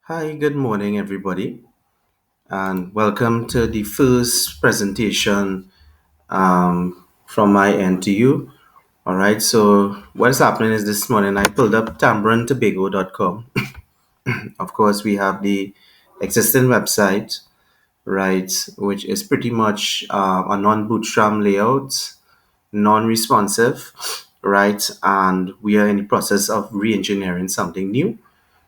Hi, good morning, everybody, and welcome to the first presentation from my end to you. All right, so what's happening is this morning I pulled up tambrintobago.com. Of course, we have the existing website, right, which is pretty much a non bootstrap layout, non responsive, right, and we are in the process of re engineering something new.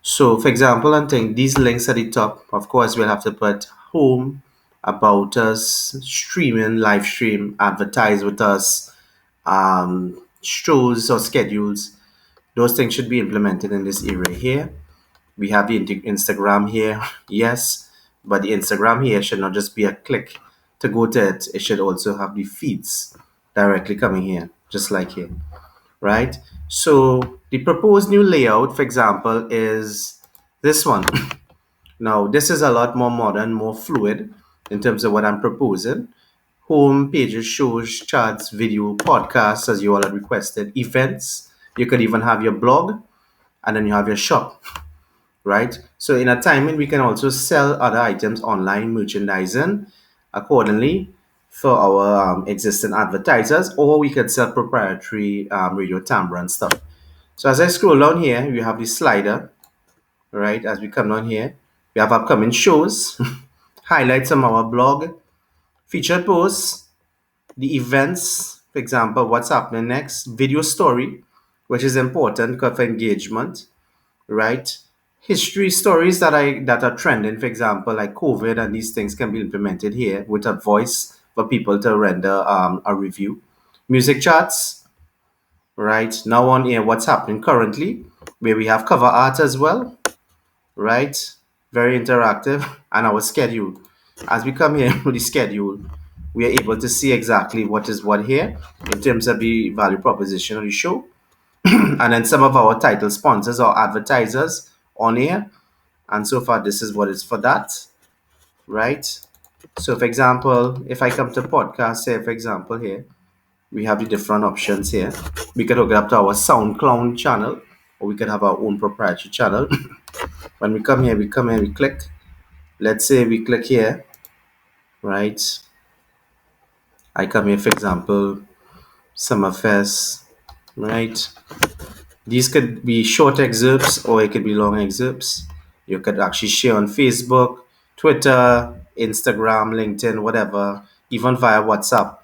So, for example, I think these links at the top, of course, we'll have to put home, about us, streaming, live stream, advertise with us, shows or schedules. Those things should be implemented in this area here. We have the Instagram here, yes, but the Instagram here should not just be a click to go to it. It should also have the feeds directly coming here, just like here, right? So the proposed new layout, for example, is this one. Now, this is a lot more modern, more fluid in terms of what I'm proposing. Home pages, shows, charts, video, podcasts, as you all have requested, events. You could even have your blog, and then you have your shop, right? So in a timing, we can also sell other items online, merchandising accordingly for our existing advertisers, or we could sell proprietary radio timbre and stuff. So as I scroll down here, we have the slider, right? As we come down here, we have upcoming shows, highlights from our blog, featured posts, the events, for example, what's happening next, video story, which is important for engagement, right? History stories that are trending, for example, like COVID and these things can be implemented here with a voice for people to render a review. Music charts, right? Now on here, what's happening currently, where we have cover art as well, right? Very interactive, and our schedule. As we come here with the schedule, we are able to see exactly what is what here in terms of the value proposition of the show. And then some of our title sponsors or advertisers on here. And so far, this is what is for that, right? So, for example, if I come to podcast, say, for example, here, we have the different options here. We could hook it up to our SoundCloud channel, or we could have our own proprietary channel. When we come here, we click. Let's say we click here, right? I come here, for example, Summerfest, right? These could be short excerpts or it could be long excerpts. You could actually share on Facebook, Twitter, Instagram, LinkedIn, whatever, even via WhatsApp.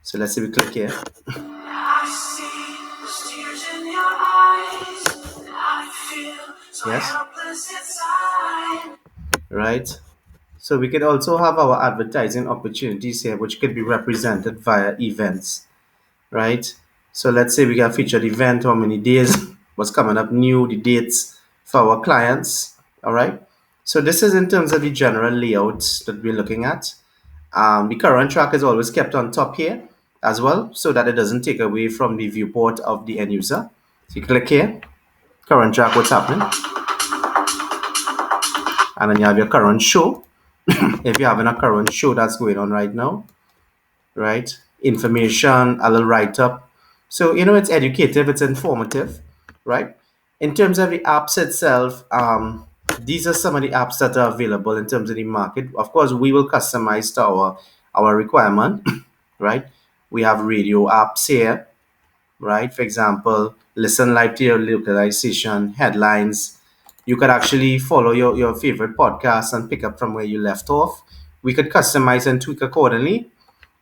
So let's say we click here. I see those tears in your eyes, and I feel so helpless inside. Right? So we could also have our advertising opportunities here, which could be represented via events, right? So let's say we got a featured event, how many days, what's coming up new, the dates for our clients, all right? So this is in terms of the general layout that we're looking at. The current track is always kept on top here as well, so that it doesn't take away from the viewport of the end user. So you click here, current track, what's happening, and then you have your current show. If you're having a current show that's going on right now, right? Information, a little write up. So, it's educative, it's informative, right? In terms of the apps itself, these are some of the apps that are available in terms of the market. Of course, we will customize to our requirement, right? We have radio apps here, right? For example, listen live to your localization, headlines. You could actually follow your favorite podcast and pick up from where you left off. We could customize and tweak accordingly,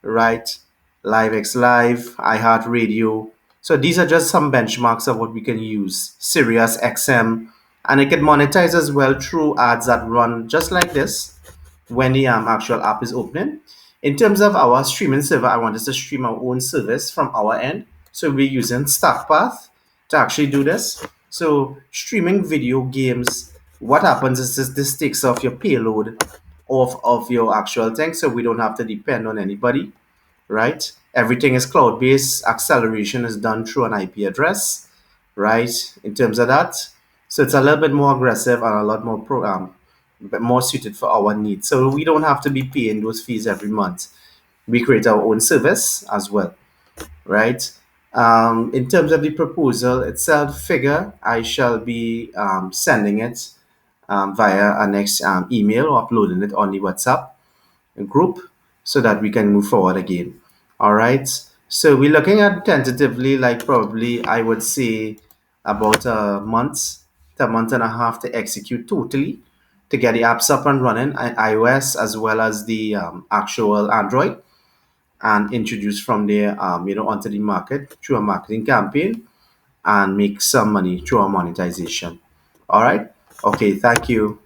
right? Live X Live, iHeartRadio. So these are just some benchmarks of what we can use. Sirius XM, and it can monetize as well through ads that run just like this when the actual app is opening. In terms of our streaming server, I want us to stream our own service from our end. So we're using StackPath to actually do this. So streaming video games, what happens is this takes off your payload of your actual thing, so we don't have to depend on anybody, right? Everything is cloud based. Acceleration is done through an IP address, right? In terms of that, so it's a little bit more aggressive and a lot more but more suited for our needs. So we don't have to be paying those fees every month. We create our own service as well, right? In terms of the proposal itself, figure, I shall be sending it via our next email or uploading it on the WhatsApp group so that we can move forward again. All right. So we're looking at tentatively, like probably I would say about a month to a month and a half to execute totally to get the apps up and running on iOS as well as the actual Android and introduce from there, onto the market through a marketing campaign and make some money through our monetization. All right. Okay. Thank you.